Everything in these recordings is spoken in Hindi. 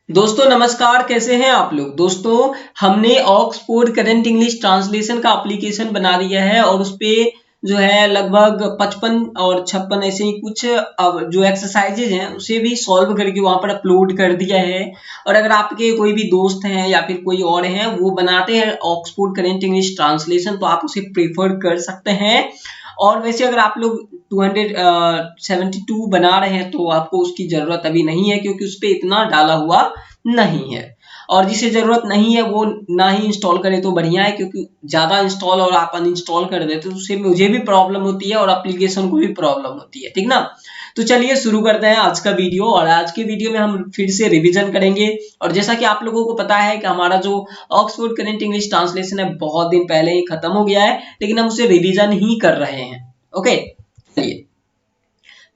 दोस्तों नमस्कार, कैसे हैं आप लोग। दोस्तों हमने ऑक्सफोर्ड करंट इंग्लिश ट्रांसलेशन का एप्लीकेशन बना दिया है और उस पे जो है लगभग 55 और 56 ऐसे ही कुछ जो एक्सरसाइजेज हैं उसे भी सॉल्व करके वहां पर अपलोड कर दिया है। और अगर आपके कोई भी दोस्त हैं या फिर कोई और हैं वो बनाते हैं ऑक्सफोर्ड करंट इंग्लिश ट्रांसलेशन तो आप उसे प्रेफर कर सकते हैं। और वैसे अगर आप लोग 272 बना रहे हैं तो आपको उसकी जरूरत अभी नहीं है क्योंकि उस पर इतना डाला हुआ नहीं है। और जिसे जरूरत नहीं है वो ना ही इंस्टॉल करे तो बढ़िया है, क्योंकि ज्यादा इंस्टॉल और आप अनइंस्टॉल कर देते तो उससे मुझे भी प्रॉब्लम होती है और एप्लीकेशन को भी प्रॉब्लम होती है, ठीक ना। तो चलिए शुरू करते हैं आज का वीडियो। और आज के वीडियो में हम फिर से रिवीजन करेंगे। और जैसा कि आप लोगों को पता है कि हमारा जो ऑक्सफोर्ड करंट इंग्लिश ट्रांसलेशन है बहुत दिन पहले ही खत्म हो गया है, लेकिन हम उसे रिवीजन ही कर रहे हैं। ओके, चलिए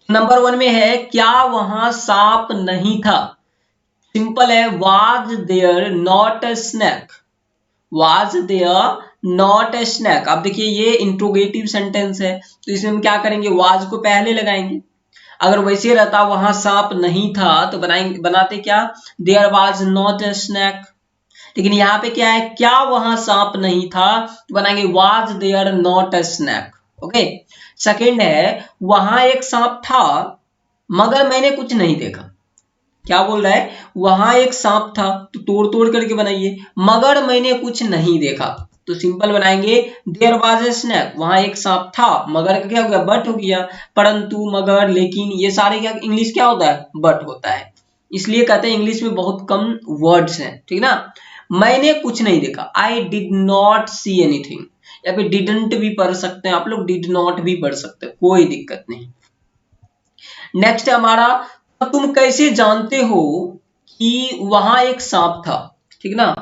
नंबर 1 में है, क्या वहां सांप नहीं था। सिंपल है, was there not a snack. Was there not a snack. अब देखिए ये इंट्रोगेटिव सेंटेंस है तो इसमें हम क्या करेंगे, वाज को पहले लगाएंगे। अगर वैसे रहता वहां सांप नहीं था तो बनाते क्या, there was not a snack. लेकिन यहाँ पे क्या है, क्या वहां सांप नहीं था तो बनाएंगे was there not a snack. Okay. Second है, वहां एक सांप था मगर मैंने कुछ नहीं देखा। क्या बोल रहा है, वहां एक सांप था तो तोड़ तोड़ करके बनाइए, मगर मैंने कुछ नहीं देखा तो सिंपल बनाएंगे देयर वाज अ स्नैक। वहां एक सांप था, मगर का क्या हो गया, बट हो गया। परंतु, मगर, लेकिन ये सारे क्या इंग्लिश क्या होता है, बट होता है। इसलिए कहते हैं इंग्लिश में बहुत कम वर्ड्स हैं, ठीक ना। मैंने कुछ नहीं देखा, I did not see anything. या फिर डिडंट भी पढ़ सकते हैं आप लोग, डिड नॉट भी पढ़ सकते हैं, कोई दिक्कत नहीं। नेक्स्ट है हमारा, तुम कैसे जानते हो कि वहां एक सांप था, ठीक ना।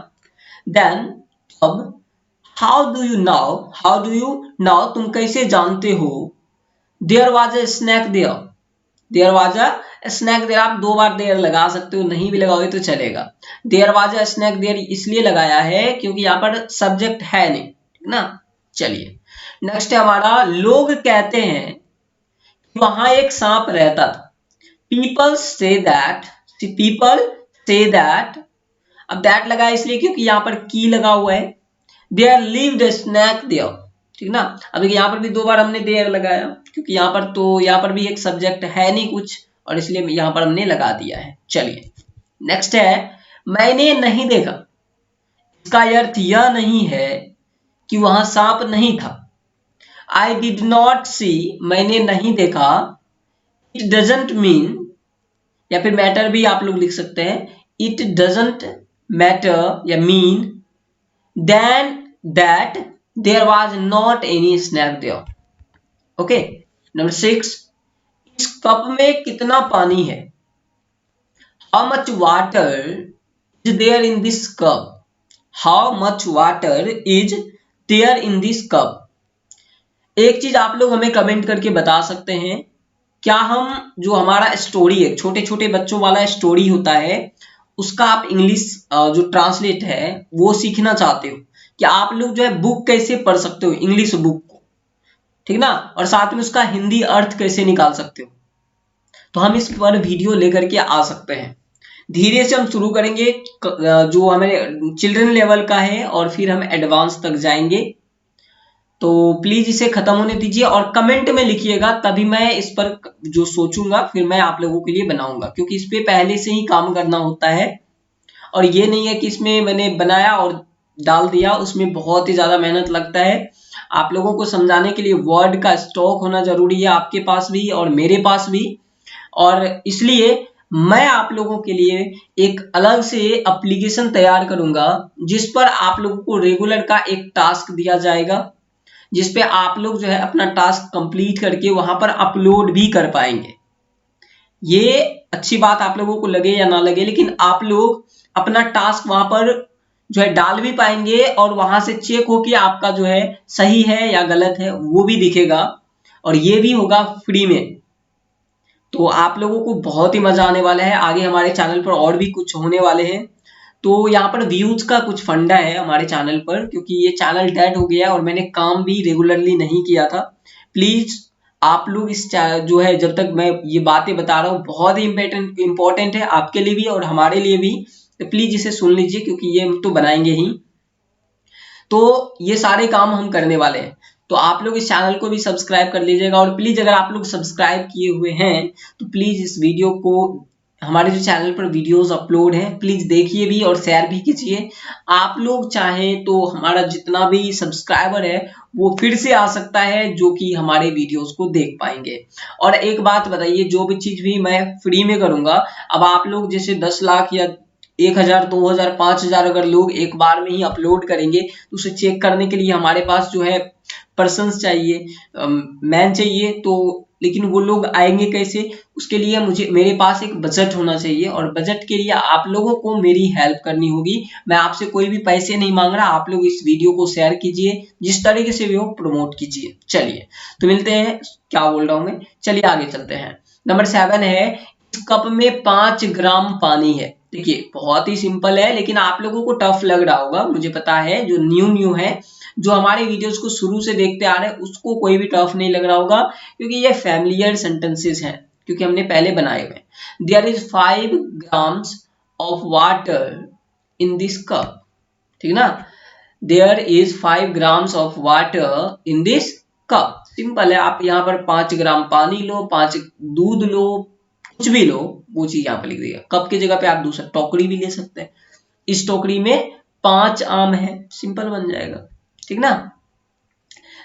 देन अब, हाउ डू यू नाउ तुम कैसे जानते हो, there was a snack there. There was a snack there, आप 2 बार देयर लगा सकते हो, नहीं भी लगाओगे तो चलेगा। There was a snack there इसलिए लगाया है क्योंकि यहाँ पर सब्जेक्ट है नहीं, ठीक ना। चलिए नेक्स्ट है हमारा, लोग कहते हैं कि वहां एक सांप रहता था। People say that, people say that. अब दैट लगा इसलिए क्योंकि यहाँ पर की लगा हुआ है। There lived a snack there, ठीक ना। अब देखिए यहाँ पर भी 2 बार हमने देयर लगाया क्योंकि यहाँ पर भी एक सब्जेक्ट है नहीं कुछ, और इसलिए यहाँ पर हमने लगा दिया है। चलिए नेक्स्ट है, मैंने नहीं देखा। इसका अर्थ यह नहीं है कि वहां सांप नहीं था। आई डिड नॉट सी, मैंने नहीं देखा। इट डजेंट मीन, या फिर मैटर भी आप लोग लिख सकते हैं, इट डजेंट मैटर या mean then that there was not any snack there. Okay. Number 6, इस कप में कितना पानी है। How much water is there in this cup. How much water is there in this cup. एक चीज आप लोग हमें कमेंट करके बता सकते हैं, क्या हम जो हमारा स्टोरी है, छोटे छोटे बच्चों वाला स्टोरी होता है, उसका आप इंग्लिश जो ट्रांसलेट है वो सीखना चाहते हो, कि आप लोग जो है बुक कैसे पढ़ सकते हो इंग्लिश बुक को, ठीक ना। और साथ में उसका हिंदी अर्थ कैसे निकाल सकते हो, तो हम इस पर वीडियो लेकर के आ सकते हैं। धीरे से हम शुरू करेंगे जो हमें चिल्ड्रन लेवल का है और फिर हम एडवांस तक जाएंगे। तो प्लीज इसे खत्म होने दीजिए और कमेंट में लिखिएगा, तभी मैं इस पर जो सोचूंगा फिर मैं आप लोगों के लिए बनाऊंगा, क्योंकि इस पे पहले से ही काम करना होता है। और ये नहीं है कि इसमें मैंने बनाया और डाल दिया, उसमें बहुत ही ज्यादा मेहनत लगता है। आप लोगों को समझाने के लिए वर्ड का स्टॉक होना जरूरी है, आपके पास भी और मेरे पास भी। और इसलिए मैं आप लोगों के लिए एक अलग से एप्लीकेशन तैयार करूंगा जिस पर आप लोगों को रेगुलर का एक टास्क दिया जाएगा, जिसपे आप लोग जो है अपना टास्क कंप्लीट करके वहां पर अपलोड भी कर पाएंगे। ये अच्छी बात आप लोगों को लगे या ना लगे, लेकिन आप लोग अपना टास्क वहां पर जो है डाल भी पाएंगे और वहां से चेक हो कि आपका जो है सही है या गलत है वो भी दिखेगा, और ये भी होगा फ्री में। तो आप लोगों को बहुत ही मजा आने वाला है। आगे हमारे चैनल पर और भी कुछ होने वाले हैं। तो यहाँ पर व्यूज का कुछ फंडा है हमारे चैनल पर, क्योंकि ये चैनल डेड हो गया और मैंने काम भी रेगुलरली नहीं किया था। प्लीज आप लोग इस जो है, जब तक मैं ये बातें बता रहा हूँ बहुत ही इंपॉर्टेंट है आपके लिए भी और हमारे लिए भी, तो प्लीज इसे सुन लीजिए क्योंकि ये हम तो बनाएंगे ही। तो ये सारे काम हम करने वाले हैं, तो आप लोग इस चैनल को भी सब्सक्राइब कर लीजिएगा। और प्लीज अगर आप लोग सब्सक्राइब किए हुए हैं तो प्लीज इस वीडियो को, हमारे जो चैनल पर वीडियोस अपलोड हैं, प्लीज देखिए भी और शेयर भी कीजिए। आप लोग चाहें तो हमारा जितना भी सब्सक्राइबर है वो फिर से आ सकता है, जो कि हमारे वीडियोस को देख पाएंगे। और एक बात बताइए, जो भी चीज भी मैं फ्री में करूंगा, अब आप लोग जैसे 10 लाख या 1000, 2000, 5000 अगर लोग एक बार में ही अपलोड करेंगे तो उसे चेक करने के लिए हमारे पास जो है पर्सन्स चाहिए, मैन चाहिए। तो लेकिन वो लोग आएंगे कैसे, उसके लिए मेरे पास एक बजट होना चाहिए, और बजट के लिए आप लोगों को मेरी हेल्प करनी होगी। मैं आपसे कोई भी पैसे नहीं मांग रहा, आप लोग इस वीडियो को शेयर कीजिए, जिस तरीके से भी हो प्रमोट कीजिए। चलिए तो मिलते हैं, क्या बोल रहा हूं मैं, चलिए आगे चलते हैं। नंबर 7 है, इस कप में 5 ग्राम पानी है। देखिए बहुत ही सिंपल है, लेकिन आप लोगों को टफ लग रहा होगा, मुझे पता है। जो न्यू है, जो हमारे वीडियोस को शुरू से देखते आ रहे हैं, उसको कोई भी टफ नहीं लग रहा होगा, क्योंकि ये फैमिलियर सेंटेंसेस हैं, क्योंकि हमने पहले बनाए हुए। There is 5 grams of water in this cup, ठीक ना। There is 5 grams of water in this cup, simple है। आप यहाँ पर 5 ग्राम पानी लो, 5 दूध लो, कुछ भी लो, वो चीज यहाँ पर लिख दिया। कप की जगह पे आप दूसरा टोकरी भी ले सकते हैं। इस टोकरी में 5 आम है, सिंपल बन जाएगा, ठीक ना।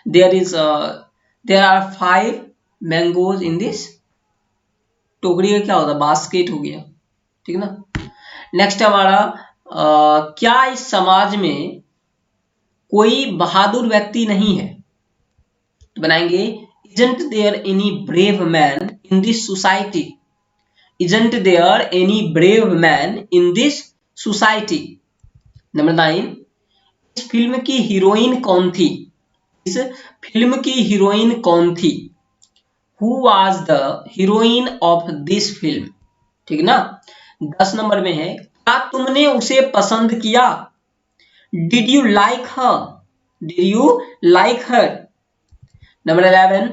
There are 5 mangoes in this, टोकरी का क्या होता है, बास्केट हो गया, ठीक ना। नेक्स्ट हमारा क्या इस समाज में कोई बहादुर व्यक्ति नहीं है, तो बनाएंगे isn't there any brave man in this society, isn't there any brave man in this society। Number 9, इस फिल्म की हीरोइन कौन थी, इस फिल्म की हीरोइन कौन थी, who was the heroine of this film, ठीक ना। 10 नंबर में है, क्या तुमने उसे पसंद किया, did you like her, did you like her. Number 11,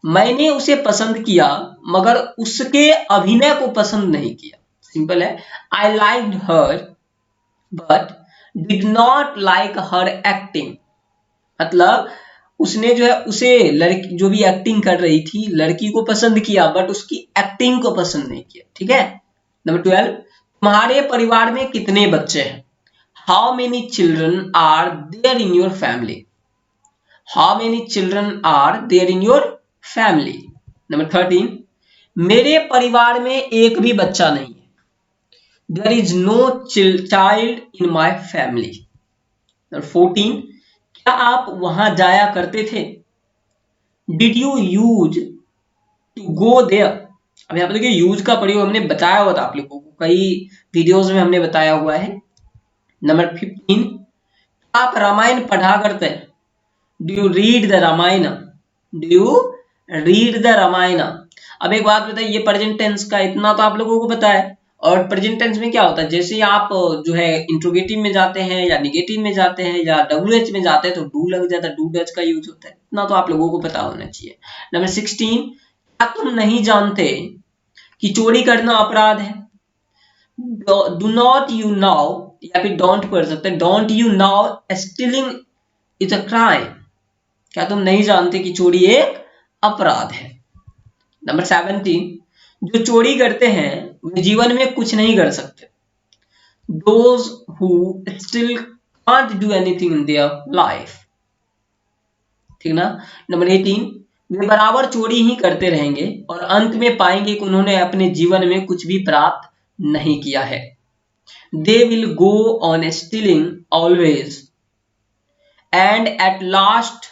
मैंने उसे पसंद किया मगर उसके अभिनय को पसंद नहीं किया, सिंपल है। I liked her but did not like her acting, मतलब उसने जो है, उसे लड़की जो भी एक्टिंग कर रही थी, लड़की को पसंद किया बट उसकी एक्टिंग को पसंद नहीं किया, ठीक है। नंबर 12, तुम्हारे परिवार में कितने बच्चे हैं, how many children are there in your family, how many children are there in your family. Number 13, मेरे परिवार में एक भी बच्चा नहीं है, there is no child in my family. Number 14, क्या आप वहां जाया करते थे, did you use to go there. अब यहाँ पर देखिए यूज का प्रयोग हमने बताया हुआ था, आप लोगों को कई वीडियोस में हमने बताया हुआ है। नंबर 15, आप रामायण पढ़ा करते हैं, do you read the Ramayana, do you read the Ramayana. अब एक बात बताइए, ये प्रेजेंट टेंस का इतना तो आप लोगों को पता है, और प्रेजेंट टेंस में क्या होता है, जैसे ही आप जो है इंट्रोगेटिव में जाते हैं या निगेटिव में जाते हैं या WH में जाते हैं तो डू लग जाता है, डू डच का यूज होता है, इतना तो आप लोगों को पता होना चाहिए। नंबर 16, क्या तुम नहीं जानते कि चोरी करना अपराध है, डू नॉट यू नाउ, या फिर डोंट पढ़ सकते, don't you now stealing is a crime, क्या तुम नहीं जानते कि चोरी एक अपराध है। नंबर 17, जो चोरी करते हैं वे जीवन में कुछ नहीं कर सकते, those who still can't do anything in their life, ठीक ना। नंबर 18, वे बराबर चोरी ही करते रहेंगे और अंत में पाएंगे कि उन्होंने अपने जीवन में कुछ भी प्राप्त नहीं किया है, they will go on stealing always and at last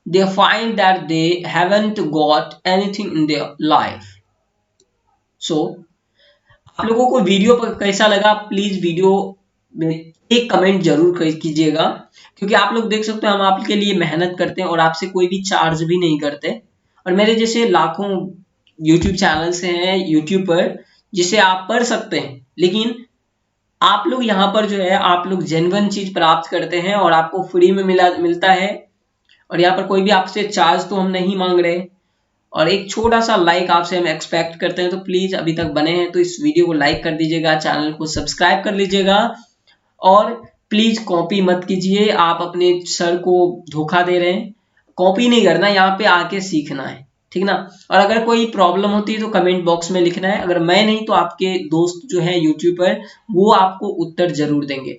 they find that they haven't got anything in their life। So आप लोगों को वीडियो पर कैसा लगा, प्लीज वीडियो में एक कमेंट जरूर कीजिएगा, क्योंकि आप लोग देख सकते हैं हम आपके लिए मेहनत करते हैं और आपसे कोई भी चार्ज भी नहीं करते। और मेरे जैसे लाखों यूट्यूब चैनल्स हैं यूट्यूब पर जिसे आप पढ़ सकते हैं, लेकिन आप लोग यहाँ पर जो है आप लोग जेन्युइन चीज प्राप्त करते हैं और आपको फ्री में मिलता है, और यहाँ पर कोई भी आपसे चार्ज तो हम नहीं मांग रहे, और एक छोटा सा लाइक आपसे हम एक्सपेक्ट करते हैं। तो प्लीज अभी तक बने हैं तो इस वीडियो को लाइक कर दीजिएगा, चैनल को सब्सक्राइब कर लीजिएगा और प्लीज कॉपी मत कीजिए। आप अपने सर को धोखा दे रहे हैं। कॉपी नहीं करना, यहाँ पे आके सीखना है, ठीक ना। और अगर कोई प्रॉब्लम होती है तो कमेंट बॉक्स में लिखना है। अगर मैं नहीं तो आपके दोस्त जो है यूट्यूब पर, वो आपको उत्तर जरूर देंगे।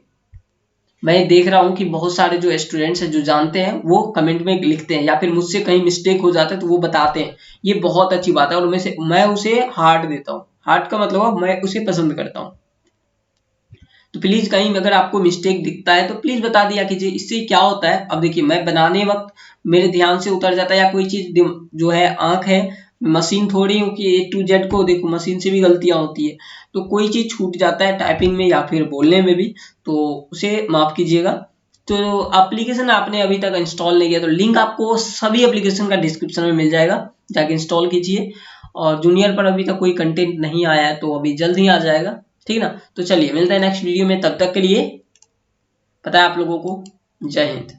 मैं देख रहा हूँ कि बहुत सारे जो स्टूडेंट्स हैं जो जानते हैं वो कमेंट में लिखते हैं, या फिर मुझसे कहीं मिस्टेक हो जाता है तो वो बताते हैं। ये बहुत अच्छी बात है और मैं उसे हार्ट देता हूँ। हार्ट का मतलब मैं उसे पसंद करता हूँ। तो प्लीज कहीं अगर आपको मिस्टेक दिखता है तो प्लीज बता दिया कीजिए। इससे क्या होता है, अब देखिए मैं बनाने वक्त मेरे ध्यान से उतर जाता है, या कोई चीज जो है आंख है, मशीन थोड़ी हूँ कि A to Z को देखो, मशीन से भी गलतियां होती है। तो कोई चीज छूट जाता है टाइपिंग में या फिर बोलने में भी, तो उसे माफ कीजिएगा। तो एप्लीकेशन आपने अभी तक इंस्टॉल नहीं किया तो लिंक आपको सभी एप्लीकेशन का डिस्क्रिप्शन में मिल जाएगा, जाके इंस्टॉल कीजिए। और जूनियर पर अभी तक कोई कंटेंट नहीं आया है तो अभी जल्द ही आ जाएगा, ठीक ना। तो चलिए मिलते हैं नेक्स्ट वीडियो में, तब तक के लिए पता है आप लोगों को। जय हिंद।